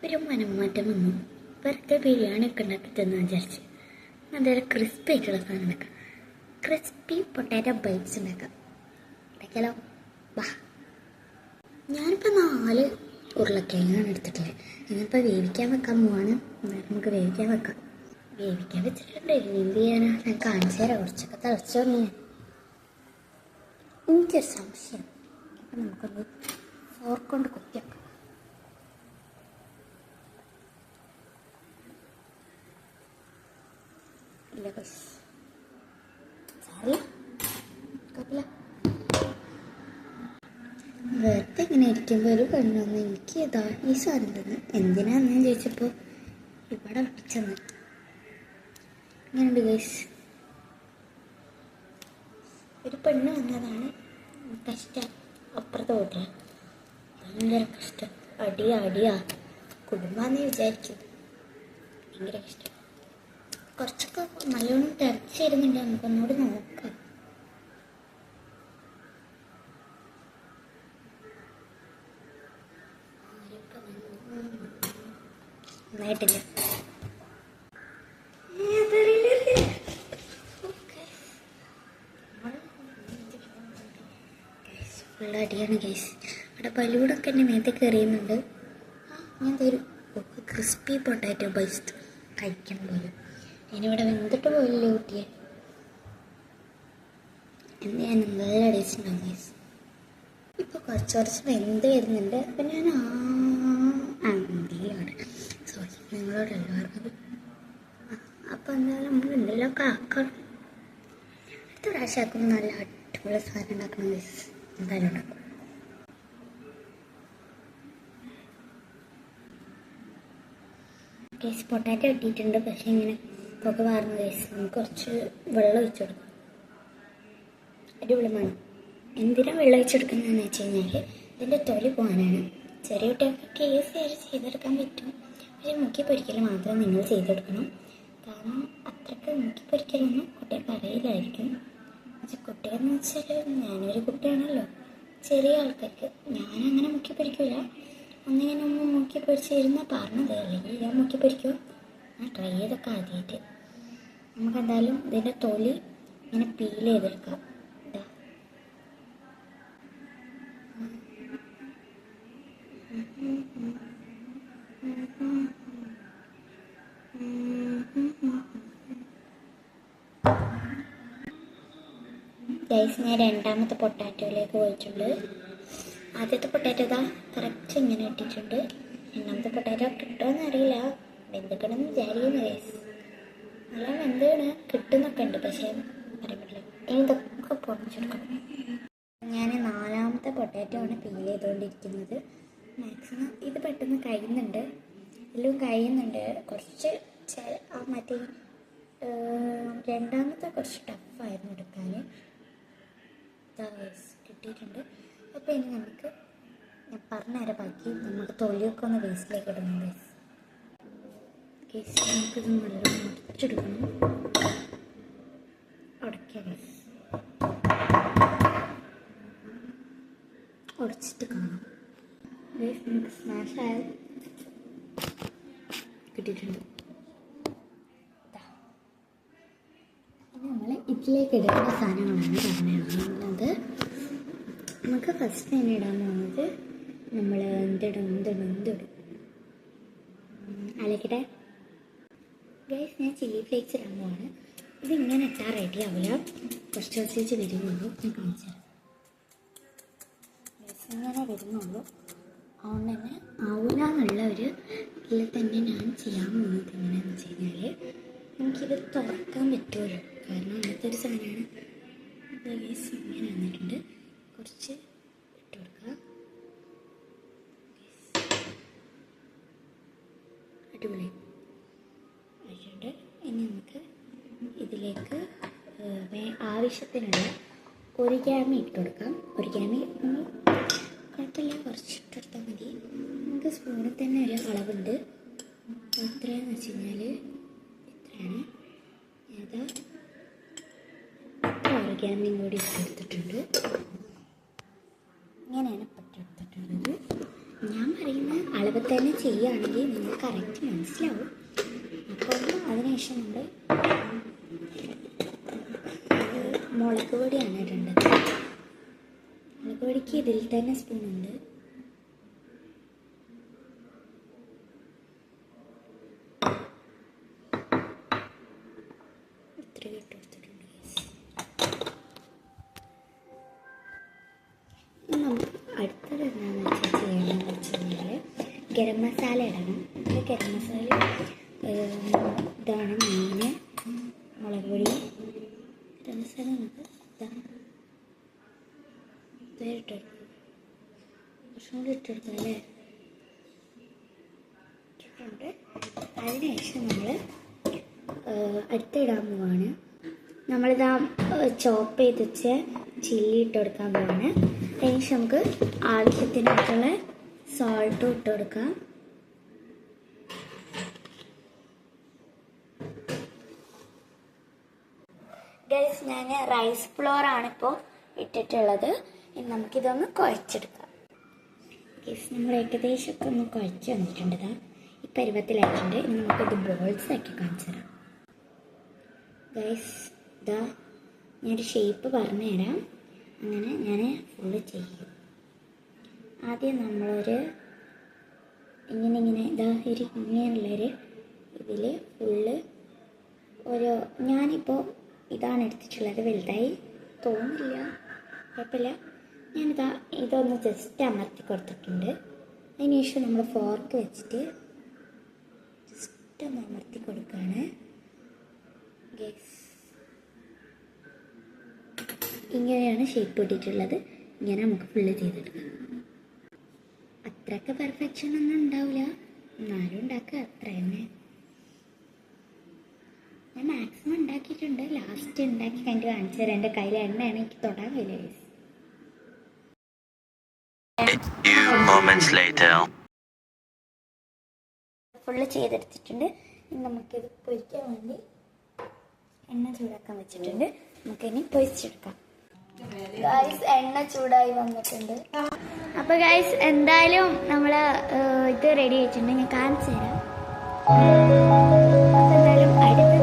ഒരു മനംമാറ്റം വന്നു. വെറുതെ ബിരിയാണി ഒക്കെ ഉണ്ടാക്കി തിന്നു വിചാരിച്ച് എന്തായാലും ക്രിസ്പി ആയിട്ടുള്ള സാധനം ഉണ്ടാക്കാം. ക്രിസ്പി പൊട്ടാറ്റോ ബൈറ്റ്സ് ഉണ്ടാക്കാം. ഉണ്ടാക്കിയാലോ? വാ. ഞാനിപ്പോൾ 4 ഉരുളക്കിഴങ്ങാണ് എടുത്തിട്ടുള്ളത്. ഞാനിപ്പോൾ വേവിക്കാൻ വെക്കാൻ പോവാണ്. നമുക്ക് വേവിക്കാൻ വെക്കാം. വേവിക്കാൻ വെച്ചിട്ടുണ്ട്. എന്ത് ചെയ്യാനാ, ഞാൻ കാണിച്ചു തരാം. കുറച്ചൊക്കെ തിളച്ചു തുടങ്ങി. എനിക്കൊരു സംശയം. അപ്പം നമുക്കൊന്ന് ഫോർക്ക് കൊണ്ട് കുത്തിയാക്കാം. ഇല്ല സാറില്ല, കുഴപ്പമില്ല. വെറുതെ ഇങ്ങനെ ഇരിക്കുമ്പോൾ ഒരു പെണ്ണൊന്ന് എനിക്ക് ഇതാ ഈ സാധനം തന്നെ എന്തിനാന്ന് ചോദിച്ചപ്പോൾ ഇവിടെ ഒട്ടിച്ചെന്ന്. ഇങ്ങനെയുണ്ട് ഗൈസ്. ഒരു പെണ്ണ് വന്നതാണ്. കഷ്ടം. അപ്പുറത്തെ വീട്ടിൽ ഭയങ്കര കഷ്ടം. അടിയാ കുടുംബാന്ന് വിചാരിക്കും. ഭയങ്കര കഷ്ടം. കുറച്ചൊക്കെ നല്ലോണം തിരച്ചിരുന്നുണ്ട്. നമുക്കൊന്നുകൂടി നോക്കാം. നന്നായിട്ടില്ല. ഫുൾ അടിയാണ് ഗൈസ്. അവിടെ പലൂടൊക്കെ എൻ്റെ മേത്തേക്ക് എറിയുന്നുണ്ട്. ഞാൻ തരും. ക്രിസ്പി പൊട്ടാറ്റോ ബൈറ്റ്സ് കഴിക്കണം പോലും. ഇനിയിവിടെ വെന്തിട്ട് പോയില്ലേ കുട്ടിയെ. എന്ത് ഞാൻ നല്ല ടേസ്റ്റ് ഉണ്ടാവും ഗൈസ്. ഇപ്പോൾ കുറച്ച് വെന്ത് വരുന്നുണ്ട്. അപ്പം ഞാൻ അന്തിയാണ് സോറി നിങ്ങളോടല്ലോ പറഞ്ഞത്. അപ്പം എന്തായാലും നമ്മൾ എന്തെങ്കിലുമൊക്കെ ആക്കണം. അടുത്ത പ്രാവശ്യം ആക്കുമ്പോൾ നല്ല അടിപൊളി സാധനം ഉണ്ടാക്കണം ഗൈസ്. എന്തായാലും ഉണ്ടാക്കും. ഗൈസ് പൊട്ടാറ്റോ ഇട്ടിട്ടുണ്ട്. പക്ഷേ ഇങ്ങനെ പുക വാർന്ന ഗൈസ്. നമുക്ക് കുറച്ച് വെള്ളം ഒഴിച്ചു കൊടുക്കാം. അടിപൊളി മണം. എന്തിനാണ് വെള്ളം ഒഴിച്ചെടുക്കുന്നതെന്ന് വെച്ച് കഴിഞ്ഞാൽ ഇതിൻ്റെ തൊലി പോകാനാണ്. ചെറിയ കുട്ടികൾക്കൊക്കെ ഈസിയായിട്ട് ചെയ്തെടുക്കാൻ പറ്റും. പക്ഷേ മുക്കി പൊരിക്കൽ മാത്രം നിങ്ങൾ ചെയ്തെടുക്കണം. കാരണം അത്രയ്ക്ക് മുക്കി പൊരിക്കലൊന്നും കുട്ടികൾക്ക് അറിയില്ലായിരിക്കും. പക്ഷെ കുട്ടികളെന്ന് വെച്ചാൽ ഞാനൊരു കുട്ടിയാണല്ലോ. ചെറിയ ആൾക്കാർക്ക് ഞാനങ്ങനെ മുക്കി പൊരിക്കില്ല. ഒന്നിങ്ങനെ മുക്കി പൊരിച്ചിരുന്നാൽ പറഞ്ഞത്. അല്ലെങ്കിൽ ഞാൻ മുക്കി പൊരിക്കുമോ? ഞാൻ ട്രൈ ചെയ്തൊക്കെ ആദ്യമായിട്ട്. നമുക്കെന്തായാലും ഇതിൻ്റെ തൊലി ഇങ്ങനെ പീൽ ചെയ്തെടുക്കാം. ഗൈസ് ഞാൻ രണ്ടാമത്തെ പൊട്ടാറ്റോയിലേക്ക് പോയിട്ടുണ്ട്. ആദ്യത്തെ പൊട്ടാറ്റോ ഇതാ കറക്റ്റ് ഇങ്ങനെ ഇട്ടിട്ടുണ്ട്. രണ്ടാമത്തെ പൊട്ടാറ്റോ കിട്ടുമെന്ന് അറിയില്ല. വെന്തിക്കണമെന്ന് വിചാരിക്കുന്നു ഗൈസ്. നല്ല വെന്താണ് കിട്ടുന്നൊക്കെ ഉണ്ട്. പക്ഷേ പറയാൻ പറ്റില്ല. ഇതൊക്കെ പൊടിച്ചെടുക്കണം. ഞാൻ 4ാമത്തെ പൊട്ടാറ്റോ ആണ് പീൽ ചെയ്തുകൊണ്ടിരിക്കുന്നത്. മാക്സിമം ഇത് പെട്ടെന്ന് കഴിയുന്നുണ്ട്. എല്ലാം കഴിയുന്നുണ്ട്. കുറച്ച് മറ്റേ രണ്ടാമത്തെ കുറച്ച് ടഫായിരുന്നു എടുക്കാൻ. കിട്ടിയിട്ടുണ്ട്. അപ്പോൾ ഇനി നമുക്ക് ഞാൻ പറഞ്ഞുതരാം ബാക്കി. നമുക്ക് തൊലിയൊക്കെ ഒന്ന് വേസ്റ്റിലേക്ക് ഇടണം ഗൈസ്. നമുക്കിത് നല്ലോണം ഉടച്ചെടുക്കണം. ഉടയ്ക്കാം ഗൈസ്. ഉടച്ചിട്ട് കാണാം ഗൈസ്. നമുക്ക് സ്മാഷ് ആയാൽ കിട്ടിയിട്ടുണ്ട്. നമ്മൾ ഇതിലേക്ക് ഇടേണ്ട സാധനങ്ങളാണ് പറഞ്ഞിരുന്നത്. നമുക്ക് ഫസ്റ്റ് തന്നെ ഇടാൻ പോകുന്നത് നമ്മൾ എന്തിടും അലക്കട്ടെ ഗൈസ്. ഞാൻ ചില്ലി ഫ്ലേക്സ് ഇടാൻ പോവാണ്. ഇതിങ്ങനെ ഇട്ടാൽ റെഡി ആവില്ല. കുറച്ച് വരുന്നുള്ളൂ. ഞാൻ കാണിച്ചു തരാം ഗൈസ്. ഇങ്ങനെ വരുന്നുള്ളൂ. അതുകൊണ്ട് തന്നെ ആവില്ല എന്നുള്ള ഒരു ഇതിൽ തന്നെ ഞാൻ ചെയ്യാൻ പോകുന്നത് എങ്ങനെയാണെന്ന് വെച്ച് കഴിഞ്ഞാൽ നമുക്കിത് തുറക്കാൻ പറ്റുമല്ലോ. കാരണം അങ്ങനത്തെ ഒരു സാധനമാണ്. ഗൈസ് ഇങ്ങനെ വന്നിട്ടുണ്ട്. കുറച്ച് ഇട്ട് കൊടുക്കുക. അടിപൊളി ആയിട്ടുണ്ട്. ഇനി നമുക്ക് ഇതിലേക്ക് ആവശ്യത്തിനുള്ള ഒറിഗാമി ഇട്ട് കൊടുക്കാം. ഒറിഗാമി കുഴപ്പമില്ല, കുറച്ച് ഇട്ടെടുത്താൽ മതി. നമുക്ക് സ്പൂണിൽ തന്നെ ഒരു അളവുണ്ട്. എത്രയാണെന്ന് വെച്ച് കഴിഞ്ഞാൽ ഇത്രയാണ്. ഏതാ ഒറിഗാമിയും കൂടി ഇട്ടെടുത്തിട്ടുണ്ട്. ഇങ്ങനെയാണ് പട്ടെടുത്തിട്ടുള്ളത്. ഞാൻ പറയുന്ന അളവ് തന്നെ ചെയ്യുകയാണെങ്കിൽ നിങ്ങൾ കറക്റ്റ് മനസ്സിലാവും. അപ്പോൾ അതിനുശേഷം നമ്മൾ മുളക് പൊടിയാണ് ഇടേണ്ടത്. മുളക് പൊടിക്ക് ഇതിൽ തന്നെ സ്പൂണുണ്ട്. ഇത്രയും ഇട്ട് കൊടുത്തിട്ടുണ്ട്. നമുക്ക് അടുത്തത് എന്താണെന്ന് വെച്ചാൽ ചെയ്യണമെന്ന് വെച്ച് കഴിഞ്ഞാൽ ഗരം മസാല ഇടണം. ഗരം മസാല ഇതാണ് മെയിന്. മുളക് പൊടി, ഗരം മസാല നമുക്ക് ഇതാണ് ഇട്ടെടുക്കും. കുറച്ചും കൂടി ഇട്ടെടുക്കാം അല്ലേ? ഇട്ടിട്ടുണ്ട്. അതിനുശേഷം നമ്മൾ അടുത്തിടാൻ പോവാണ്. നമ്മളിതാ ചോപ്പ് ചെയ്ത് വെച്ച് ചില്ലി ഇട്ട് കൊടുക്കാൻ പോവാണ്. അതിനുശേഷം നമുക്ക് ആവശ്യത്തിനായിട്ടുള്ള സോൾട്ടും ഇട്ട് കൊടുക്കാം. ഗൈസ്, ഞാൻ റൈസ് ഫ്ലോർ ആണിപ്പോൾ ഇട്ടിട്ടുള്ളത്. ഇനി നമുക്കിതൊന്ന് കുഴച്ചെടുക്കാം. ഗൈസ്, നമ്മൾ ഏകദേശമൊക്കെ ഒന്ന് കുഴച്ച് വന്നിട്ടുണ്ട്. ഈ പരുവത്തിലായിട്ടുണ്ട്. ഇനി നമുക്കിത് ബോൾസ് ആക്കി കാണിച്ചു തരാം. ഗൈസ്, ഇതാ ഞാനൊരു ഷേപ്പ് പറഞ്ഞു തരാം. അങ്ങനെ ഞാൻ ഫുള്ള് ചെയ്യും. ആദ്യം നമ്മളൊരു ഇങ്ങനെ ഇതാ ഇങ്ങനെയുള്ളൊരു ഇതിൽ ഫുള്ള് ഞാനിപ്പോൾ ഇതാണ് എടുത്തിട്ടുള്ളത്. വലുതായി തോന്നില്ല, കുഴപ്പമില്ല. ഞാനിതാ ഇതൊന്ന് ജസ്റ്റ് അമർത്തി കൊടുത്തിട്ടുണ്ട്. അതിനുശേഷം നമ്മൾ ഫോർക്ക് വെച്ചിട്ട് ജസ്റ്റ് ഒന്ന് അമർത്തി കൊടുക്കുകയാണ്. ഇങ്ങനെയാണ് ഷേപ്പ് ഇട്ടിട്ടുള്ളത്. ഇങ്ങനെ നമുക്ക് ഫുള്ള് ചെയ്തെടുക്കാം. അത്രയൊക്കെ പെർഫെക്ഷൻ ഒന്നും ഉണ്ടാവില്ല, എന്നാലും ഉണ്ടാക്കുക അത്ര തന്നെ. ഞാൻ മാക്സിമം ഉണ്ടാക്കിയിട്ടുണ്ട്. ലാസ്റ്റ് ഉണ്ടാക്കി കഴിഞ്ഞിട്ട് കാണിച്ചു തരാം. എൻ്റെ കയ്യിൽ എണ്ണയാണ്, എനിക്ക് തൊടാൻ കഴിയില്ല. ഫുള്ള് ചെയ്തെടുത്തിട്ടുണ്ട്. ഇനി നമുക്കിത് പൊരിക്കാൻ വേണ്ടി എണ്ണ ചൂടാക്കാൻ വെച്ചിട്ടുണ്ട്. നമുക്കിനി പൊരിച്ചെടുക്കാം. ഗൈസ്, എണ്ണ ചൂടായി വന്നിട്ടുണ്ട്. അപ്പോൾ ഗൈസ്, എന്തായാലും നമ്മൾ ഇത് റെഡി ആയിട്ടുണ്ട്. ഞാൻ കാണിച്ചു തരാം. അപ്പോൾ എന്തായാലും അടുത്ത